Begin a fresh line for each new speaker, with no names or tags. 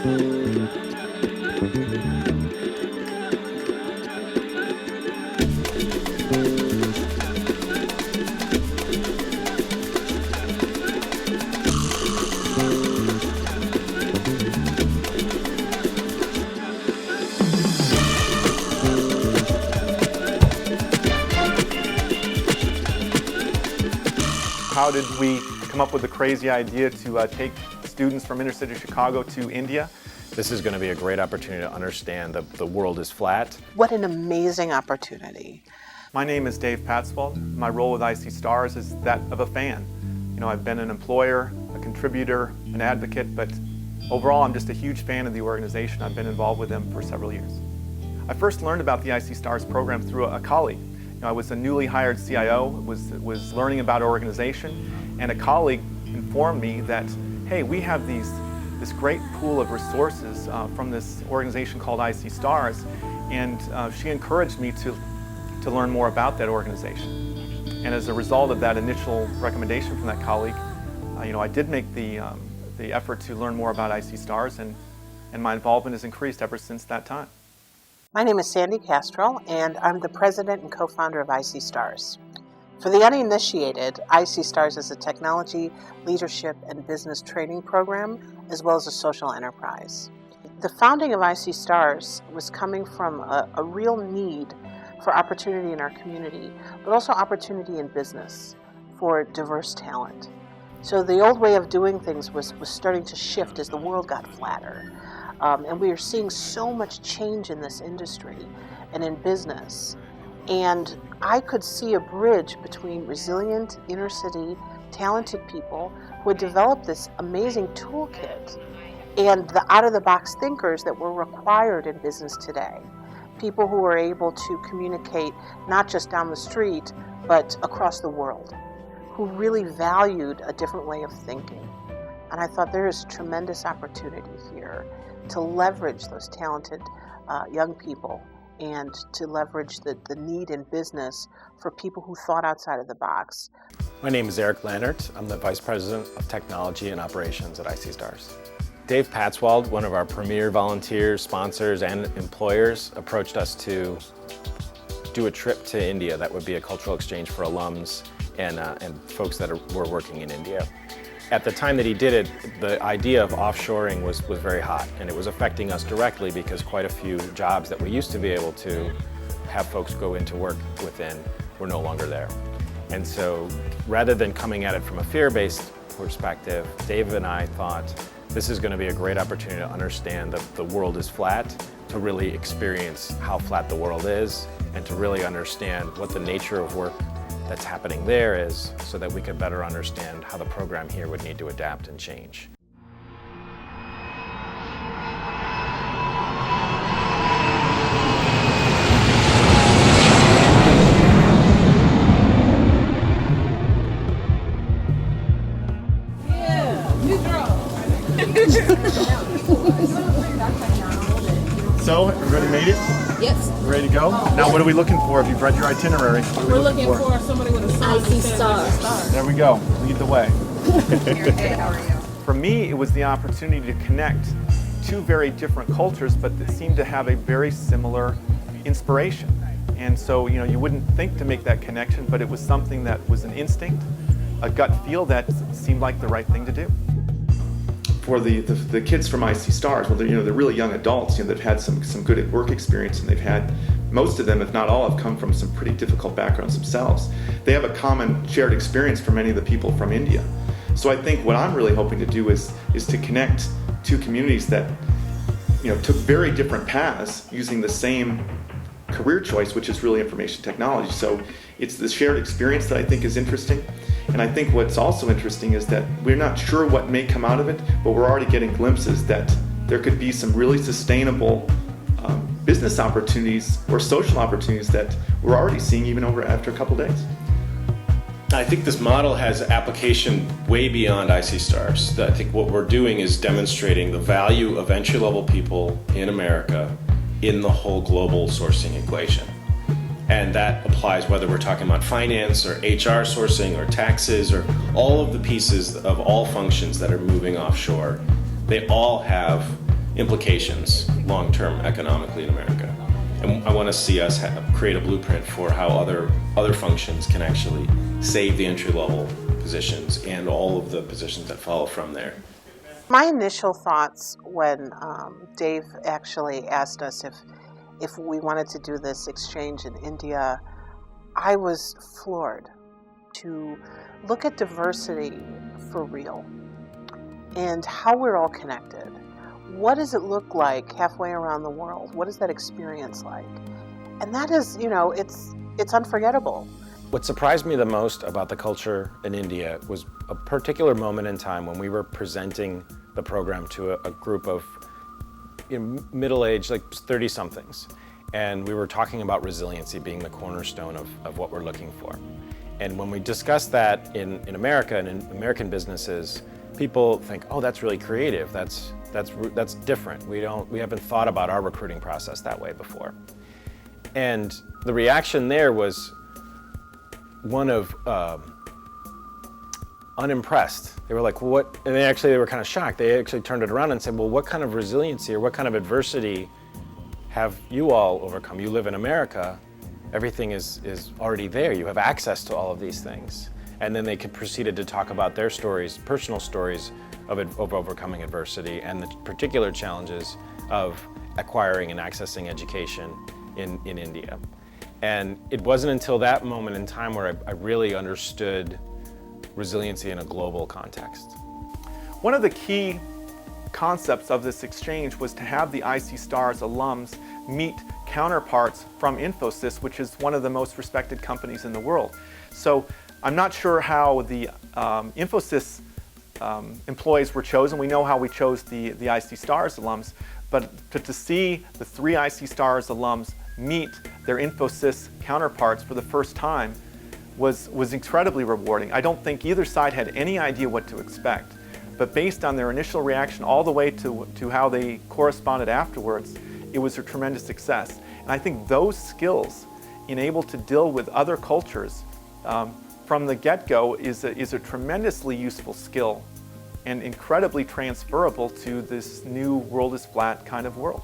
How did we come up with the crazy idea to take students from inner city Chicago to India?
This is going to be a great opportunity to understand that the world is flat.
What an amazing opportunity.
My name is Dave Patzwald. My role with icStars is that of a fan. You know, I've been an employer, a contributor, an advocate, but overall I'm just a huge fan of the organization. I've been involved with them for several years. I first learned about the icStars program through a colleague. You know, I was a newly hired CIO, was learning about our organization, and a colleague informed me that, hey, we have this great pool of resources from this organization called icStars, and she encouraged me to learn more about that organization. And as a result of that initial recommendation from that colleague, you know, I did make the effort to learn more about icStars, and my involvement has increased ever since that time.
My name is Sandee Kastrul, and I'm the president and co-founder of icStars. For the uninitiated, icStars is a technology, leadership, and business training program, as well as a social enterprise. The founding of icStars was coming from a real need for opportunity in our community, but also opportunity in business for diverse talent. So the old way of doing things was starting to shift as the world got flatter. And we are seeing so much change in this industry and in business. And I could see a bridge between resilient, inner city, talented people who had developed this amazing toolkit and the out-of-the-box thinkers that were required in business today. People who were able to communicate not just down the street, but across the world, who really valued a different way of thinking. And I thought there is tremendous opportunity here to leverage those talented young people and to leverage the need in business for people who thought outside of the box.
My name is Eric Lannert. I'm the Vice President of Technology and Operations at icStars. Dave Patzwald, one of our premier volunteers, sponsors, and employers, approached us to do a trip to India that would be a cultural exchange for alums and folks that were working in India. At the time that he did it, the idea of offshoring was very hot, and it was affecting us directly because quite a few jobs that we used to be able to have folks go into work within were no longer there. And so rather than coming at it from a fear-based perspective, Dave and I thought this is going to be a great opportunity to understand that the world is flat, to really experience how flat the world is, and to really understand what the nature of work that's happening there is, so that we could better understand how the program here would need to adapt and change.
So, everybody made it?
Yes.
Ready to go? Now, what are we looking for if you've read your itinerary?
We're looking for somebody with a sign that says
icStars. There we go. Lead the way.
Hey, how are you?
For me, it was the opportunity to connect two very different cultures, but that seemed to have a very similar inspiration. And so, you know, you wouldn't think to make that connection, but it was something that was an instinct, a gut feel that seemed like the right thing to do. For the kids from icStars, well, they're really young adults. You know, they've had some good work experience, and they've had, most of them, if not all, have come from some pretty difficult backgrounds themselves. They have a common shared experience for many of the people from India. So I think what I'm really hoping to do is to connect two communities that, you know, took very different paths using the same career choice, which is really information technology. So it's the shared experience that I think is interesting. And I think what's also interesting is that we're not sure what may come out of it, but we're already getting glimpses that there could be some really sustainable business opportunities or social opportunities that we're already seeing even after a couple days.
I think this model has application way beyond icStars. I think what we're doing is demonstrating the value of entry-level people in America in the whole global sourcing equation. And that applies whether we're talking about finance or HR sourcing or taxes or all of the pieces of all functions that are moving offshore. They all have implications long-term economically in America. And I want to see us create a blueprint for how other functions can actually save the entry-level positions and all of the positions that follow from there.
My initial thoughts when Dave actually asked us if we wanted to do this exchange in India, I was floored to look at diversity for real and how we're all connected. What does it look like halfway around the world? What is that experience like? And that is, it's unforgettable.
What surprised me the most about the culture in India was a particular moment in time when we were presenting the program to a group of middle-aged, like 30-somethings. And we were talking about resiliency being the cornerstone of what we're looking for. And when we discuss that in America and in American businesses, people think, oh, that's really creative. That's different. We haven't thought about our recruiting process that way before. And the reaction there was one of unimpressed. They were like, what? And they were kind of shocked. They actually turned it around and said, well, what kind of resiliency or what kind of adversity have you all overcome? You live in America. Everything is already there. You have access to all of these things. And then they proceeded to talk about their stories, personal stories of overcoming adversity and the particular challenges of acquiring and accessing education in India. And it wasn't until that moment in time where I really understood resiliency in a global context.
One of the key concepts of this exchange was to have the icStars alums meet counterparts from Infosys, which is one of the most respected companies in the world. So I'm not sure how the Infosys employees were chosen. We know how we chose the icStars alums, but to see the 3 icStars alums meet their Infosys counterparts for the first time was incredibly rewarding. I don't think either side had any idea what to expect, but based on their initial reaction all the way to how they corresponded afterwards, it was a tremendous success. And I think those skills, in able to deal with other cultures from the get-go, is a tremendously useful skill and incredibly transferable to this new world is flat kind of world.